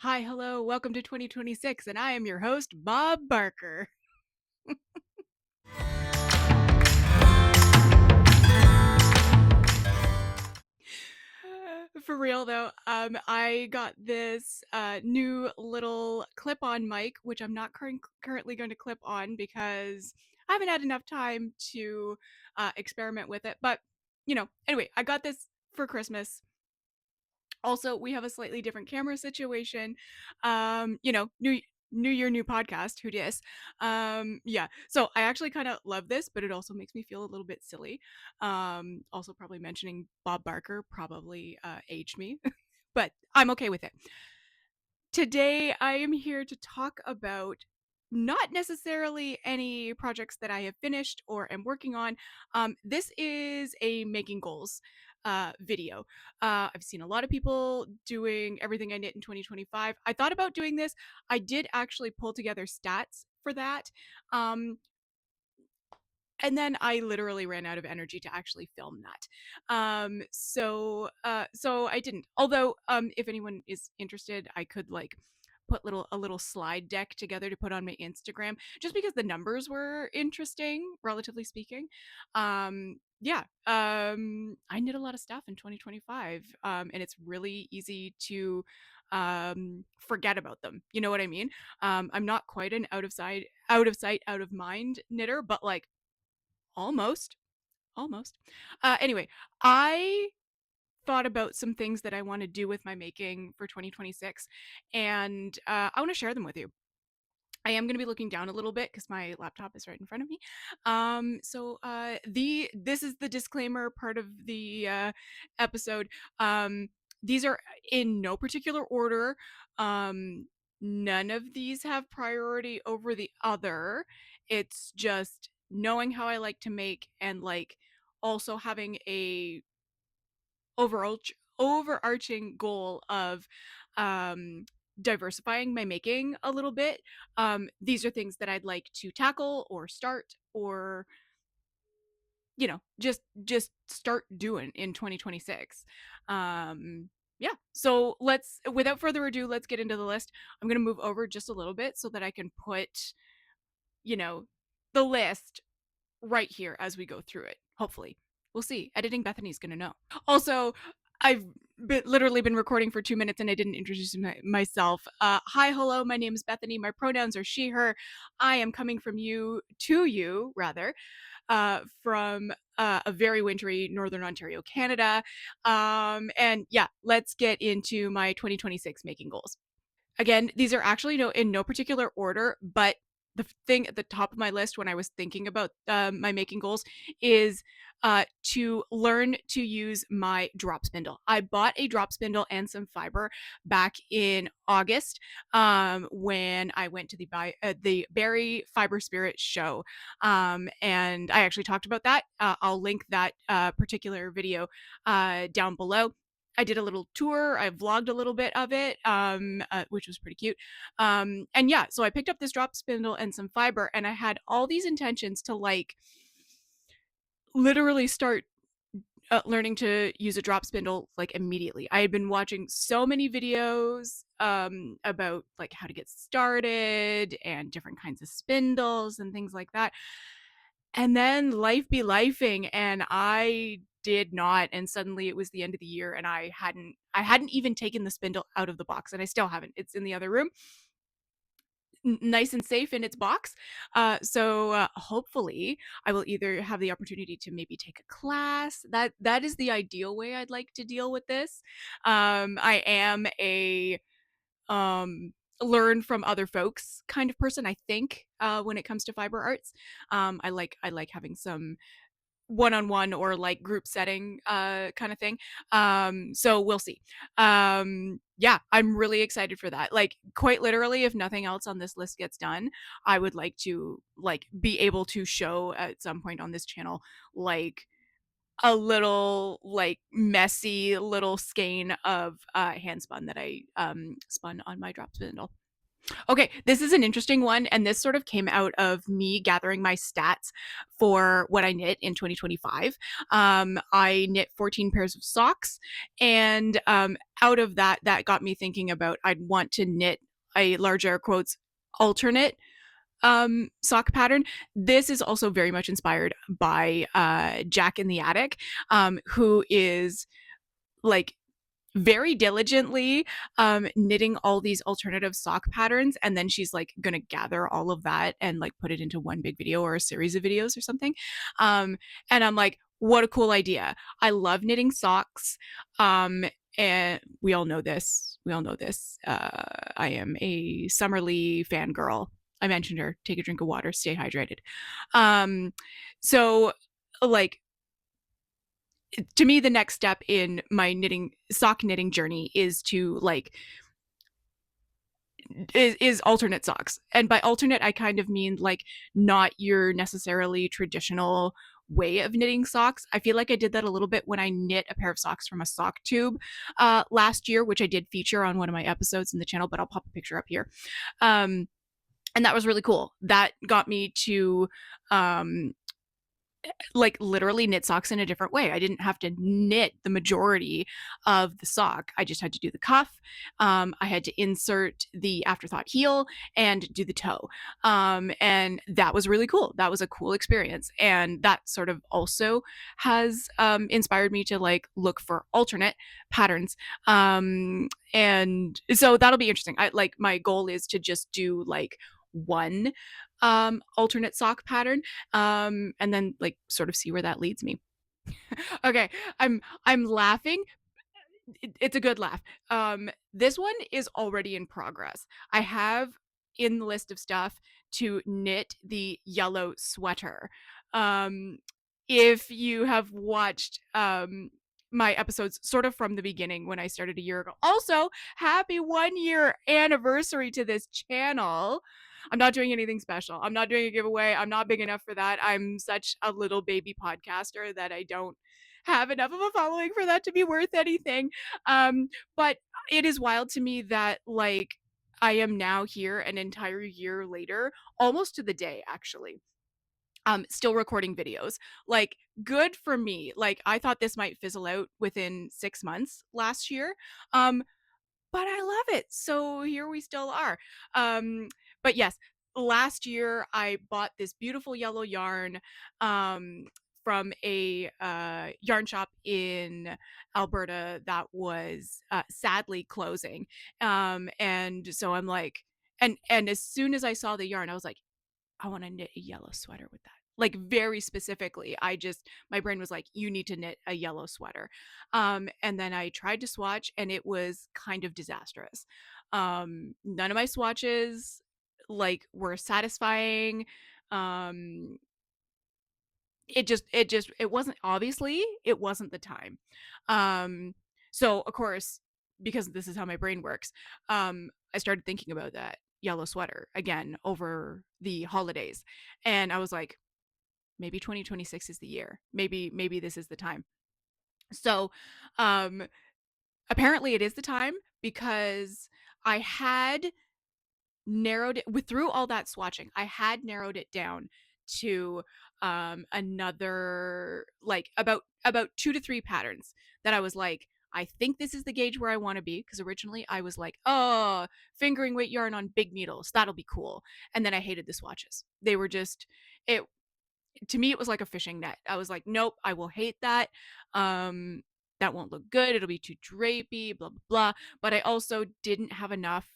Hi, hello, welcome to 2026, and I am your host, Bob Barker. For real though, I got this new little clip-on mic, which I'm not currently going to clip on because I haven't had enough time to experiment with it. But anyway, I got this for Christmas. Also, we have a slightly different camera situation. New year, new podcast. Who dis? Yeah. So I actually kind of love this, but it also makes me feel a little bit silly. Also, probably mentioning Bob Barker probably aged me, but I'm okay with it. Today, I am here to talk about not necessarily any projects that I have finished or am working on. This is a making goals video. I've seen a lot of people doing everything I knit in 2025. I thought about doing this. I did actually pull together stats for that. Um, and then I literally ran out of energy to actually film that. So I didn't. Although, if anyone is interested, I could like put a little slide deck together to put on my Instagram, just because the numbers were interesting, relatively speaking. Yeah, I knit a lot of stuff in 2025, and it's really easy to forget about them. You know what I mean? I'm not quite an out of sight, out of mind knitter, but like almost. Almost. Anyway, I thought about some things that I want to do with my making for 2026, and I want to share them with you. I am going to be looking down a little bit because my laptop is right in front of me. This is the disclaimer part of the episode. Um, these are in no particular order. Um, None of these have priority over the other. It's just knowing how I like to make and like also having a overarching goal of um diversifying my making a little bit. These are things that I'd like to tackle or start or just start doing in 2026. Yeah, so let's without further ado, let's get into the list. I'm going to move over just a little bit so that I can put you know the list right here as we go through it. Hopefully, we'll see. Editing Bethany's gonna know. Also, I've literally been recording for 2 minutes and I didn't introduce myself. Hi, hello. My name is Bethany. My pronouns are she, her. I am coming from you to you, rather, from a very wintry Northern Ontario, Canada. And yeah, let's get into my 2026 making goals. Again, these are actually in no particular order, but the thing at the top of my list when I was thinking about my making goals is to learn to use my drop spindle. I bought a drop spindle and some fiber back in August when I went to the Berry Fiber Spirit show, and I actually talked about that. I'll link that particular video down below. I did a little tour. I vlogged a little bit of it, which was pretty cute. And yeah, so I picked up this drop spindle and some fiber, and I had all these intentions to like literally start learning to use a drop spindle like immediately. I had been watching so many videos about like how to get started and different kinds of spindles and things like that. And then life be lifing, and I did not, and suddenly it was the end of the year and I hadn't even taken the spindle out of the box, and I still haven't. It's in the other room, nice and safe in its box. So hopefully I will either have the opportunity to maybe take a class. That is the ideal way I'd like to deal with this. I am a um learn from other folks kind of person, I think, when it comes to fiber arts. I like having some one-on-one or like group setting kind of thing. So we'll see. Yeah, I'm really excited for that. Like quite literally, if nothing else on this list gets done, I would like to like be able to show at some point on this channel like a little like messy little skein of hand spun that I spun on my drop spindle. Okay, this is an interesting one, and this sort of came out of me gathering my stats for what I knit in 2025. I knit 14 pairs of socks, and out of that, that got me thinking about I'd want to knit a larger quotes alternate sock pattern. This is also very much inspired by Jack in the Attic, who is like very diligently knitting all these alternative sock patterns, and then she's like gonna gather all of that and like put it into one big video or a series of videos or something. um and I'm like, what a cool idea. I love knitting socks. And we all know this, I am a Summerlee fangirl. I mentioned her. Take a drink of water, stay hydrated. So like, to me, the next step in my sock knitting journey is to like is alternate socks. And by alternate, I kind of mean like not your necessarily traditional way of knitting socks. I feel like I did that a little bit when I knit a pair of socks from a sock tube last year, which I did feature on one of my episodes in the channel, but I'll pop a picture up here. And that was really cool. That got me to like literally knit socks in a different way. I didn't have to knit the majority of the sock. I just had to do the cuff. I had to insert the afterthought heel and do the toe. And that was really cool. That was a cool experience. And that sort of also has inspired me to like look for alternate patterns. And so that'll be interesting. I like, my goal is to just do like one alternate sock pattern, and then like sort of see where that leads me. Okay, I'm laughing. It's a good laugh. This one is already in progress. I have in the list of stuff to knit the yellow sweater. Um, if you have watched my episodes sort of from the beginning when I started a year ago. Also, happy 1 year anniversary to this channel. I'm not doing anything special. I'm not doing a giveaway. I'm not big enough for that. I'm such a little baby podcaster that I don't have enough of a following for that to be worth anything. But it is wild to me that like I am now here an entire year later, almost to the day actually, still recording videos. Like, good for me. Like, I thought this might fizzle out within 6 months last year. Um, but I love it. So here we still are. Um, but yes, last year I bought this beautiful yellow yarn um, from a yarn shop in Alberta that was sadly closing. And so I'm like, and as soon as I saw the yarn, I was like, I want to knit a yellow sweater with that. Like, very specifically, my brain was like, you need to knit a yellow sweater. And then I tried to swatch and it was kind of disastrous. None of my swatches like were satisfying. Um, it wasn't, obviously it wasn't the time. Um, so of course, because this is how my brain works, I started thinking about that yellow sweater again over the holidays, and I was like, maybe 2026 is the year. Maybe this is the time. So, um, apparently it is the time because I had narrowed it with through all that swatching. I had narrowed it down to another like about 2 to 3 patterns that I was like, I think this is the gauge where I want to be, because originally I was like, oh, fingering weight yarn on big needles, that'll be cool. And then I hated the swatches. They were just, it to me it was like a fishing net. I was like, nope, I will hate that. um that won't look good, it'll be too drapey, blah blah blah. But I also didn't have enough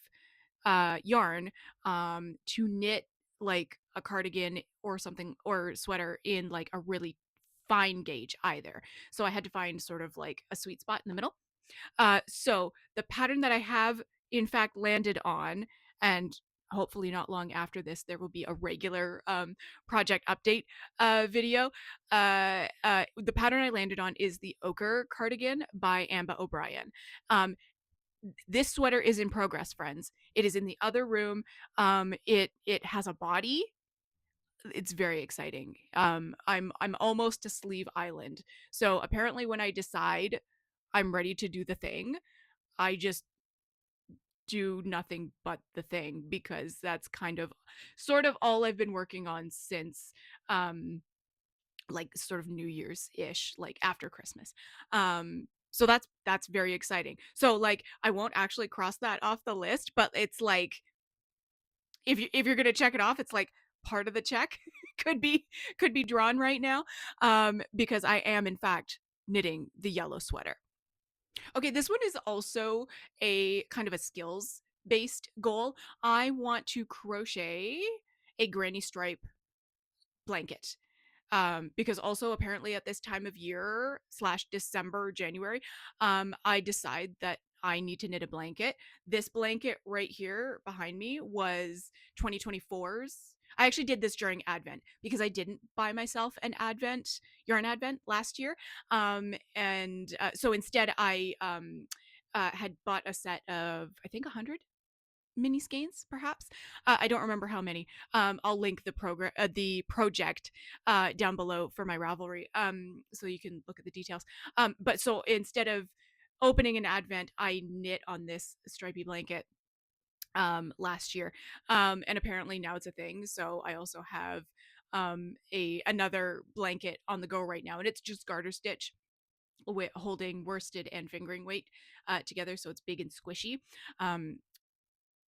yarn to knit like a cardigan or something, or sweater in like a really fine gauge either. So I had to find sort of like a sweet spot in the middle. So the pattern that I have in fact landed on, and hopefully not long after this there will be a regular project update video. The pattern I landed on is the Ochre cardigan by Ambah O'Brien. This sweater is in progress, friends. It is in the other room. It has a body. It's very exciting. I'm almost to sleeve island. So apparently when I decide I'm ready to do the thing, I just do nothing but the thing, because that's kind of sort of all I've been working on since like sort of New Year's ish, like after Christmas. So that's very exciting. So like I won't actually cross that off the list, but it's like if you're gonna check it off, it's like part of the check could be could be drawn right now. Because I am in fact knitting the yellow sweater. Okay, this one is also a kind of a skills based goal. I want to crochet a granny stripe blanket. Because also apparently at this time of year slash December, January, I decide that I need to knit a blanket. This blanket right here behind me was 2024's. I actually did this during Advent because I didn't buy myself an Advent yarn Advent last year. And so instead I had bought a set of, I think, 100 mini skeins perhaps. I don't remember how many. I'll link the project down below for my Ravelry, so you can look at the details. But so instead of opening an Advent, I knit on this stripy blanket last year, and apparently now it's a thing. So I also have a another blanket on the go right now, and it's just garter stitch holding worsted and fingering weight together, so it's big and squishy. um,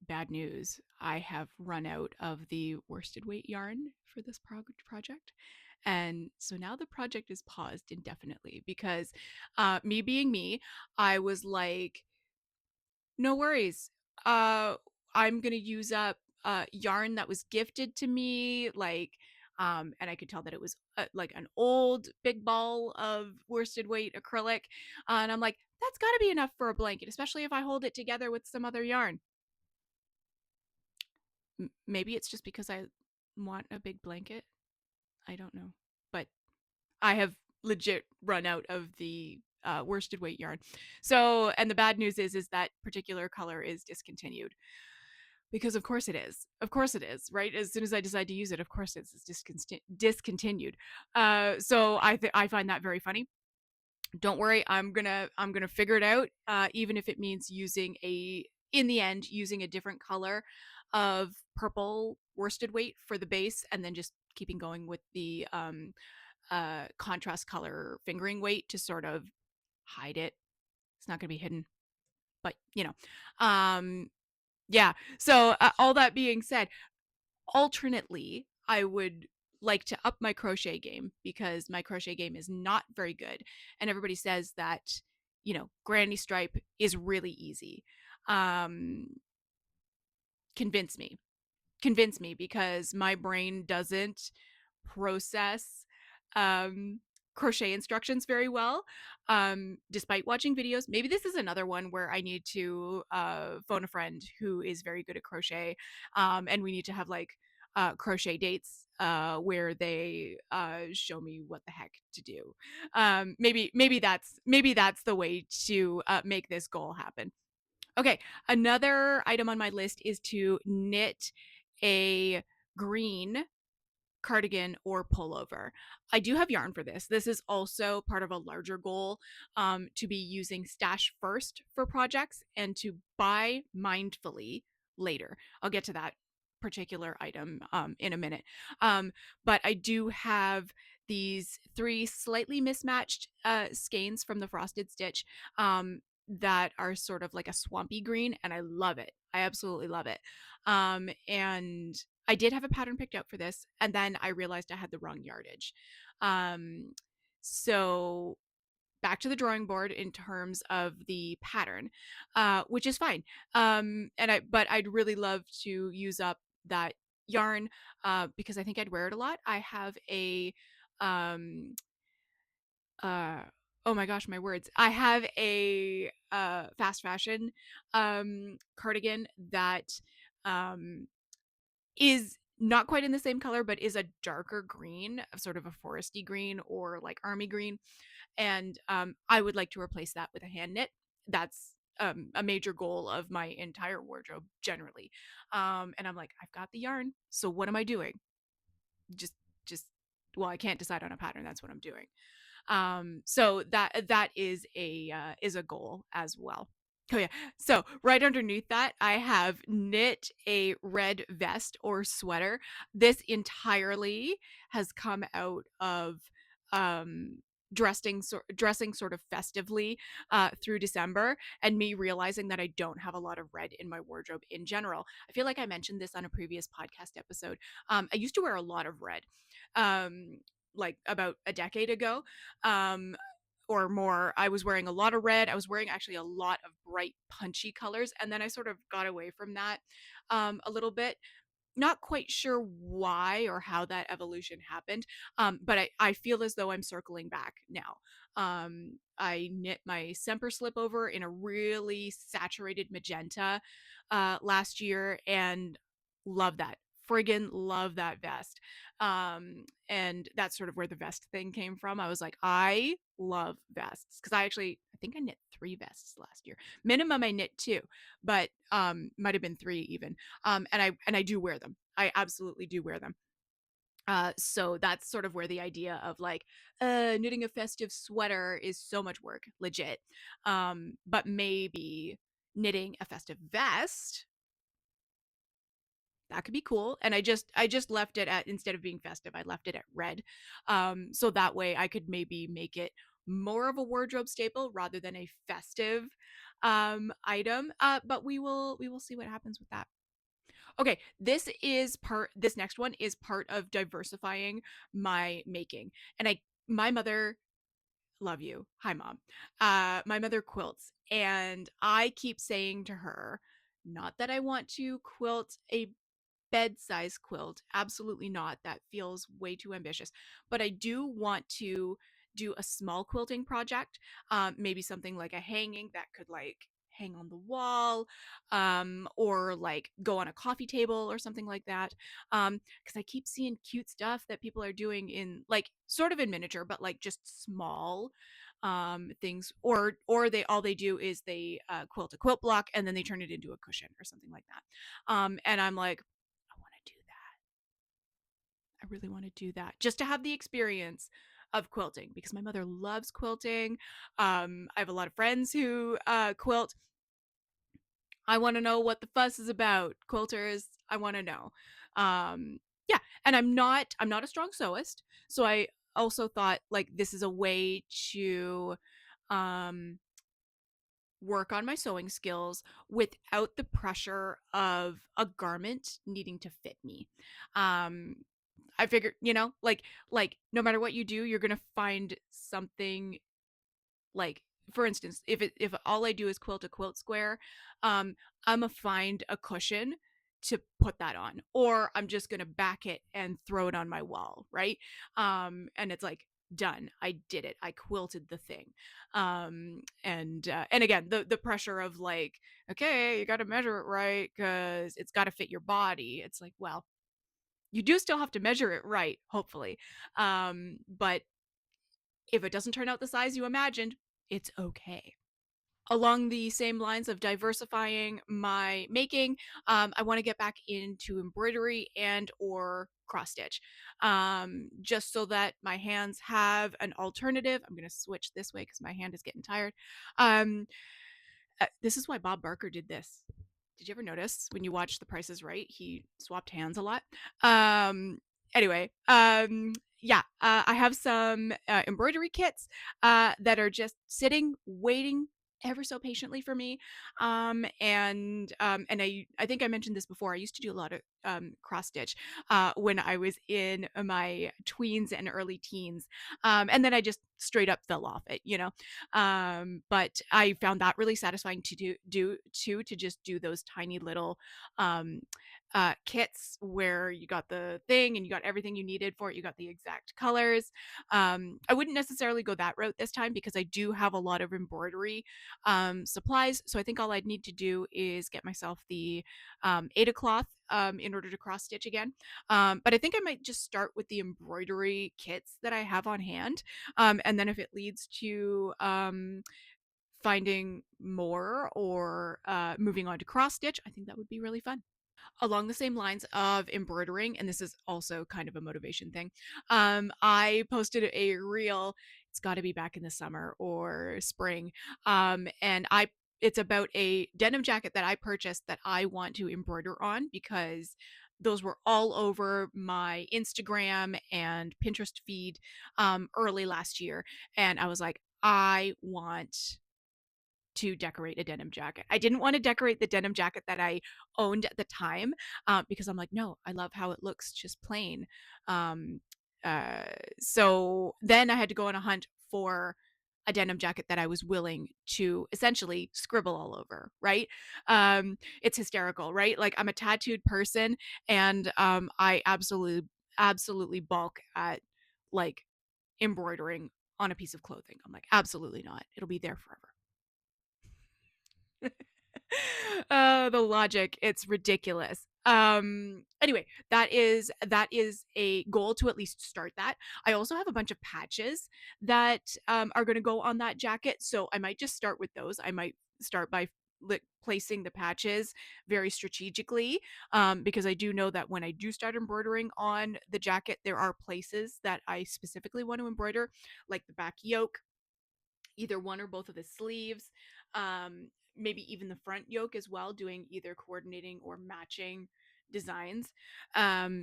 Bad news, I have run out of the worsted weight yarn for this project. And so now the project is paused indefinitely because me being me, I was like, no worries. Uh, I'm going to use up yarn that was gifted to me. And I could tell that it was like an old big ball of worsted weight acrylic. And I'm like, that's got to be enough for a blanket, especially if I hold it together with some other yarn. Maybe it's just because I want a big blanket. I don't know. But I have legit run out of the worsted weight yarn. So, and the bad news is that particular color is discontinued. Because of course it is. Of course it is, right? As soon as I decide to use it, of course it's discontinued. So I find that very funny. Don't worry, I'm gonna figure it out, even if it means using in the end using a different color of purple worsted weight for the base, and then just keeping going with the contrast color fingering weight to sort of hide it. It's not gonna be hidden, but um, yeah. So all that being said, alternately, I would like to up my crochet game because my crochet game is not very good. And everybody says that, Granny Stripe is really easy. Um, convince me. Convince me, because my brain doesn't process um, crochet instructions very well, despite watching videos. Maybe this is another one where I need to phone a friend who is very good at crochet, and we need to have like crochet dates where they show me what the heck to do. Maybe that's the way to make this goal happen. Okay, another item on my list is to knit a green cardigan or pullover. I do have yarn for this. This is also part of a larger goal, to be using stash first for projects and to buy mindfully later. I'll get to that particular item in a minute. But I do have these 3 slightly mismatched skeins from the Frosted Stitch, that are sort of like a swampy green, and I love it. I absolutely love it. And I did have a pattern picked out for this, and then I realized I had the wrong yardage. So back to the drawing board in terms of the pattern, which is fine. But I'd really love to use up that yarn, because I think I'd wear it a lot. I have a um, uh, oh my gosh, my words. I have a fast fashion cardigan that um, is not quite in the same color, but is a darker green, sort of a foresty green or like army green. And I would like to replace that with a hand knit. That's a major goal of my entire wardrobe generally. And I'm like, I've got the yarn, so what am I doing? Just, just, well, I can't decide on a pattern. That's what I'm doing. So that is a goal as well. Oh yeah. So right underneath that, I have knit a red vest or sweater. This entirely has come out of um dressing sort of festively through December, and me realizing that I don't have a lot of red in my wardrobe in general. I feel like I mentioned this on a previous podcast episode. I used to wear a lot of red. Um like about a decade ago. Um or more. I was wearing a lot of red. I was wearing actually a lot of bright, punchy colors. And then I sort of got away from that a little bit. Not quite sure why or how that evolution happened, but I feel as though I'm circling back now. I knit my Semper slip over in a really saturated magenta last year and love that. Friggin' love that vest. And that's sort of where the vest thing came from. I was like, I love vests because I think I knit 3 vests last year. Minimum I knit 2, but might have been 3 even. And I do wear them. I absolutely do wear them. So that's sort of where the idea of like knitting a festive sweater is so much work, legit. But maybe knitting a festive vest, that could be cool. And I just left it at, instead of being festive, I left it at red. So that way I could maybe make it more of a wardrobe staple rather than a festive item. But we will see what happens with that. Okay, this next one is part of diversifying my making. And my mother, love you. Hi mom. My mother quilts, and I keep saying to her, not that I want to quilt a bed size quilt. Absolutely not. That feels way too ambitious. But I do want to do a small quilting project. Maybe something like a hanging that could like hang on the wall, or like go on a coffee table or something like that. Because I keep seeing cute stuff that people are doing in like sort of in miniature, but like just small things, or they all they do is they quilt a quilt block and then they turn it into a cushion or something like that. And I'm like, I want to do that. I really want to do that just to have the experience of quilting because my mother loves quilting. I have a lot of friends who quilt. I want to know what the fuss is about. Quilters, I want to know. Yeah, and I'm not a strong sewist, so I also thought like this is a way to um work on my sewing skills without the pressure of a garment needing to fit me. Um I figured, like no matter what you do, you're going to find something like, for instance, if all I do is quilt a quilt square, um I'm gonna find a cushion to put that on, or I'm just gonna back it and throw it on my wall, right? And it's like done. I did it. I quilted the thing. And again, the pressure of like, okay, you got to measure it right because it's got to fit your body. It's like, well, you do still have to measure it right, hopefully. But if it doesn't turn out the size you imagined, it's okay. Along the same lines of diversifying my making, I want to get back into embroidery and or cross stitch, just so that my hands have an alternative. I'm going to switch this way because my hand is getting tired. Um, this is why Bob Barker did this. Did you ever notice when you watch The Price is Right, he swapped hands a lot? Um, anyway, yeah, I have some embroidery kits that are just sitting, waiting ever so patiently for me. And I think I mentioned this before. I used to do a lot of cross stitch when I was in my tweens and early teens, and then I just straight up fell off it, but I found that really satisfying to do too, to just do those tiny little um kits where you got the thing and you got everything you needed for it, you got the exact colors. I wouldn't necessarily go that route this time because I do have a lot of embroidery supplies, so I think all I'd need to do is get myself the Ada cloth in order to cross stitch again. But I think I might just start with the embroidery kits that I have on hand, and then if it leads to finding more or moving on to cross stitch, I think that would be really fun. Along the same lines of embroidering, and this is also kind of a motivation thing, I posted a reel. It's got to be back in the summer or spring, and I it's about a denim jacket that I purchased that I want to embroider on, because those were all over my Instagram and Pinterest feed early last year. And I was like, I want to decorate a denim jacket. I didn't want to decorate the denim jacket that I owned at the time, because I'm like, no, I love how it looks just plain. Um, uh, so then I had to go on a hunt for a denim jacket that I was willing to essentially scribble all over, right? It's hysterical, right? Like, I'm a tattooed person, and I absolutely balk at like embroidering on a piece of clothing. I'm like, absolutely not. It'll be there forever. The logic, it's ridiculous. Anyway, that is a goal to at least start that. I also have a bunch of patches that are going to go on that jacket, so I might just start with those. I might start by placing the patches very strategically, because I do know that when I do start embroidering on the jacket, there are places that I specifically want to embroider, like the back yoke, either one or both of the sleeves, maybe even the front yoke as well, doing either coordinating or matching designs.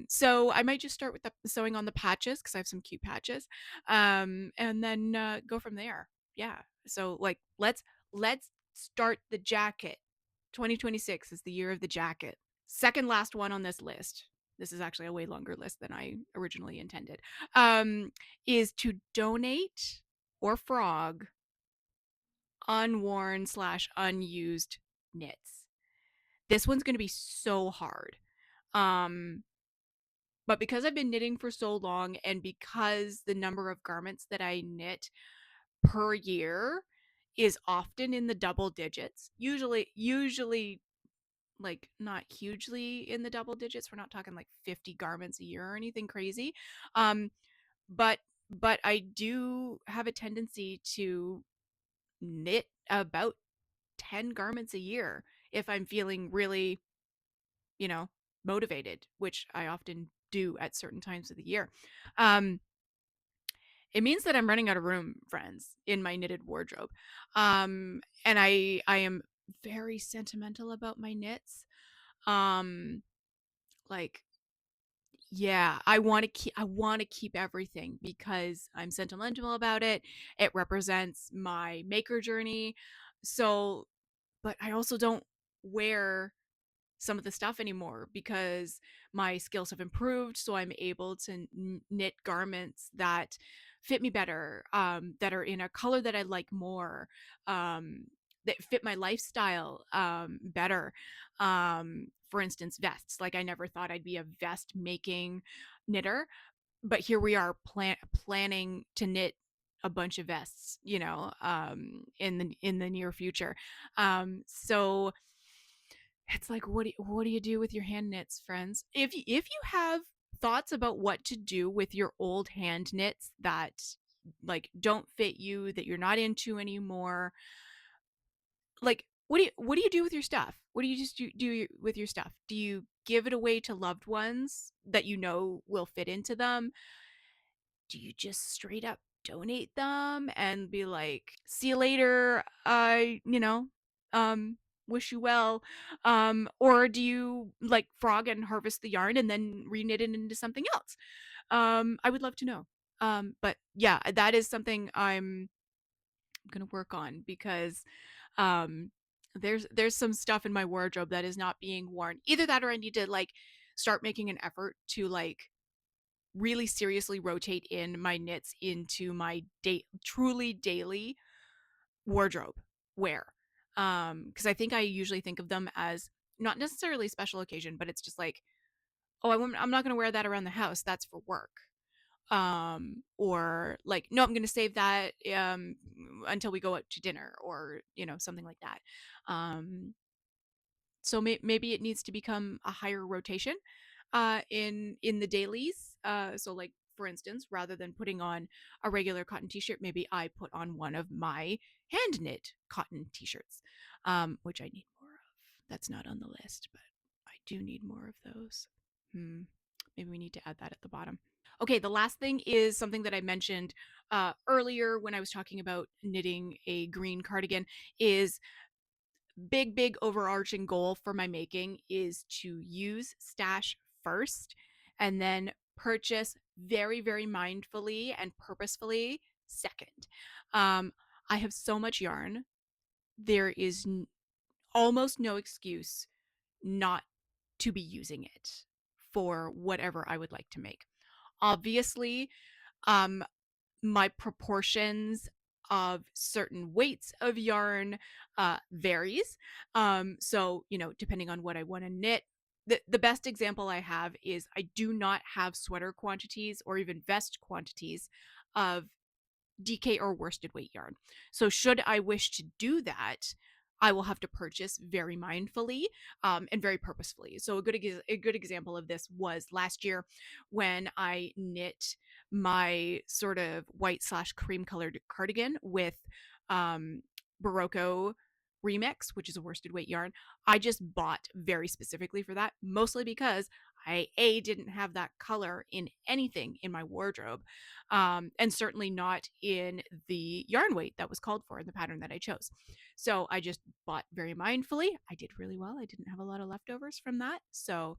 So I might just start with the sewing on the patches, because I have some cute patches, and then go from there. Yeah. So like, let's start the jacket. 2026 is the year of the jacket. Second last one on this list. This is actually a way longer list than I originally intended. Um, is to donate or frog unworn slash unused knits. This one's going to be so hard. Um, but because I've been knitting for so long, and because the number of garments that I knit per year is often in the double digits, usually like not hugely in the double digits. We're not talking like 50 garments a year or anything crazy. Um, but I do have a tendency to knit about 10 garments a year if I'm feeling really, you know, motivated, which I often do at certain times of the year. Um, it means that I'm running out of room, friends, in my knitted wardrobe. And I am very sentimental about my knits. Um, like, yeah, I want to keep everything because I'm sentimental about it. It represents my maker journey. So, but I also don't wear some of the stuff anymore because my skills have improved, so I'm able to knit garments that fit me better, that are in a color that I like more, um, that fit my lifestyle better. For instance, vests. Like, I never thought I'd be a vest making knitter, but here we are planning to knit a bunch of vests, in the near future. So it's like, what do you do with your hand knits, friends? If you have thoughts about what to do with your old hand knits that like don't fit you, that you're not into anymore, like, what do you do with your stuff? What do you just do with your stuff? Do you give it away to loved ones that you know will fit into them? Do you just straight up donate them and be like, see you later, um wish you well? Or do you like frog and harvest the yarn and then reknit it into something else? I would love to know. But yeah, that is something I'm gonna work on, because um there's some stuff in my wardrobe that is not being worn. Either that, or I need to like start making an effort to like really seriously rotate in my knits into my truly daily wardrobe wear. Because I think I usually think of them as not necessarily special occasion, but it's just like, oh, I'm not going to wear that around the house. That's for work. Or like, no, I'm going to save that until we go out to dinner, or something like that. So maybe it needs to become a higher rotation in the dailies. So like, for instance, rather than putting on a regular cotton t-shirt, maybe I put on one of my hand knit cotton t-shirts, which I need more of. That's not on the list, but I do need more of those. Maybe we need to add that at the bottom. Okay, the last thing is something that I mentioned earlier when I was talking about knitting a green cardigan, is big overarching goal for my making is to use stash first and then purchase very mindfully and purposefully second. I have so much yarn. There is almost no excuse not to be using it for whatever I would like to make. Obviously, um, my proportions of certain weights of yarn varies. So, depending on what I want to knit, the best example I have is I do not have sweater quantities or even vest quantities of DK or worsted weight yarn. So should I wish to do that, I will have to purchase very mindfully and very purposefully. So a good example of this was last year when I knit my sort of white/cream colored cardigan with um, Barocco Remix, which is a worsted weight yarn. I just bought very specifically for that, mostly because I didn't have that color in anything in my wardrobe, and certainly not in the yarn weight that was called for in the pattern that I chose. So I just bought very mindfully. I did really well. I didn't have a lot of leftovers from that, so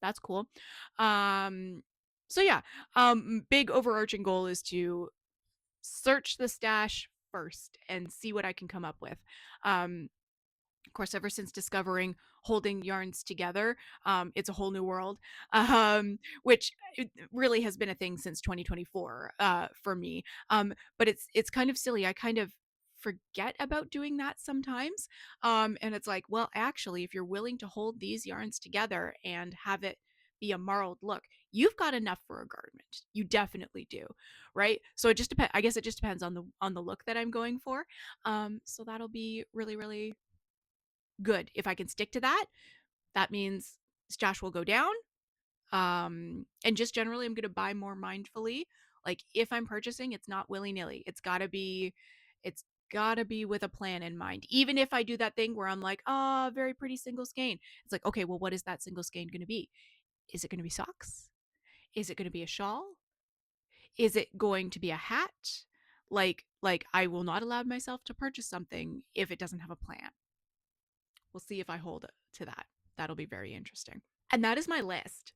that's cool. Um, so yeah, big overarching goal is to search the stash first and see what I can come up with. Of course, ever since discovering holding yarns together, it's a whole new world, which really has been a thing since 2024 for me. But it's kind of silly. I kind of forget about doing that sometimes. And it's like, well, actually, if you're willing to hold these yarns together and have it be a marled look, you've got enough for a garment. You definitely do, right? So it just depends. I guess it just depends on the look that I'm going for. So that'll be really good. If I can stick to that, that means stash will go down. And just generally, I'm going to buy more mindfully. Like if I'm purchasing, it's not willy nilly. It's gotta be with a plan in mind. Even if I do that thing where I'm like, oh, very pretty single skein. It's like, okay, well, what is that single skein going to be? Is it going to be socks? Is it going to be a shawl? Is it going to be a hat? Like I will not allow myself to purchase something if it doesn't have a plan. We'll see if I hold to that. That'll be very interesting. And that is my list.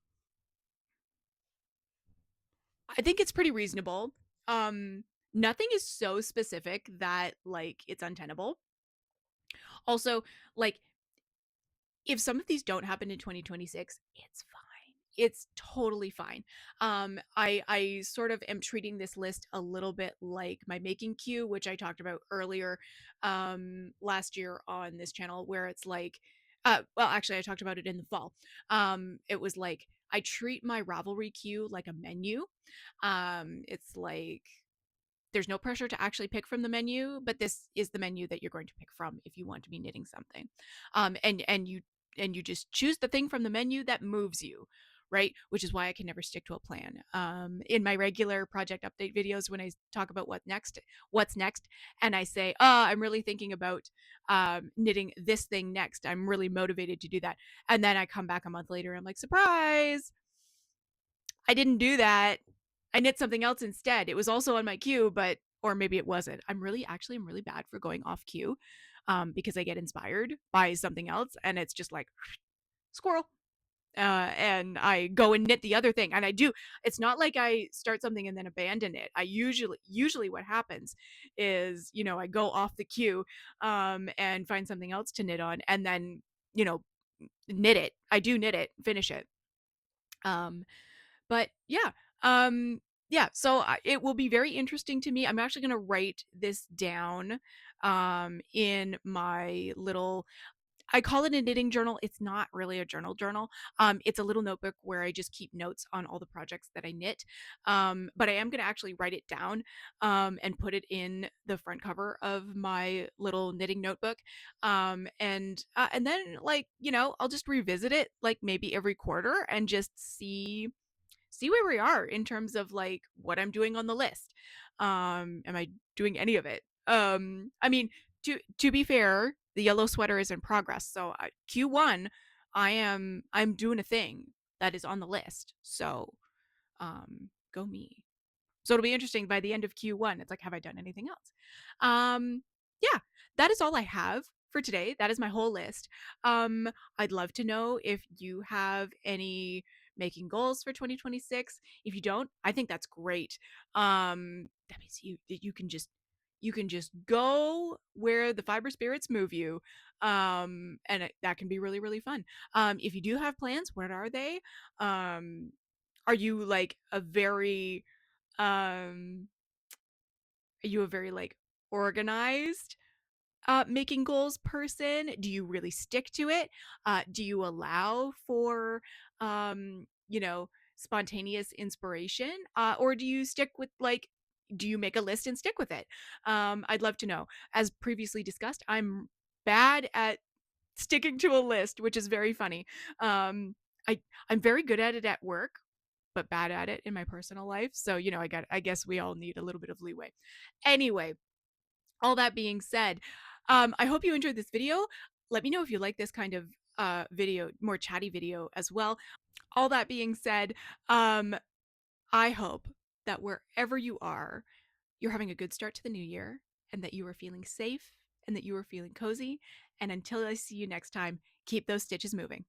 I think it's pretty reasonable. Nothing is so specific that like it's untenable. Also, like if some of these don't happen in 2026, it's fine. It's totally fine. I sort of am treating this list a little bit like my making queue, which I talked about earlier last year on this channel, where it's like, well, actually, I talked about it in the fall. It was like I treat my Ravelry queue like a menu. It's like there's no pressure to actually pick from the menu, but this is the menu that you're going to pick from if you want to be knitting something. And you just choose the thing from the menu that moves you, right? Which is why I can never stick to a plan. In my regular project update videos, when I talk about what's next, and I say, I'm really thinking about knitting this thing next. I'm really motivated to do that. And then I come back a month later, I'm like, surprise, I didn't do that. I knit something else instead. It was also on my queue, but or maybe it wasn't. I'm really bad for going off queue, because I get inspired by something else, and it's just like squirrel. And I go and knit the other thing, and I do. It's not like I start something and then abandon it. I usually what happens is I go off the queue, and find something else to knit on, and then knit it. I do knit it, finish it. But yeah, so it will be very interesting to me. I'm actually going to write this down in my little, I call it a knitting journal. It's not really a journal. It's a little notebook where I just keep notes on all the projects that I knit. But I am going to actually write it down and put it in the front cover of my little knitting notebook. And then I'll just revisit it like maybe every quarter and just see where we are in terms of like what I'm doing on the list. Am I doing any of it? I mean, to be fair, the yellow sweater is in progress. So Q1, I'm doing a thing that is on the list. So go me. So it'll be interesting by the end of Q1. It's like, have I done anything else? Yeah, that is all I have for today. That is my whole list. Um, I'd love to know if you have any making goals for 2026. If you don't, I think that's great. That means you can just go where the fiber spirits move you. And that can be really, really fun. If you do have plans, what are they? Um, are you like a very um are you a very like organized making goals person? Do you really stick to it? Do you allow for you know, spontaneous inspiration? Or do you stick with like do you make a list and stick with it? I'd love to know. As previously discussed, I'm bad at sticking to a list, which is very funny. Um I I'm very good at it at work, but bad at it in my personal life. So, you know, I guess we all need a little bit of leeway. Anyway, all that being said, I hope you enjoyed this video. Let me know if you like this kind of video, more chatty video as well. All that being said, um, I hope that wherever you are, you're having a good start to the new year and that you are feeling safe and that you are feeling cozy. And until I see you next time, keep those stitches moving.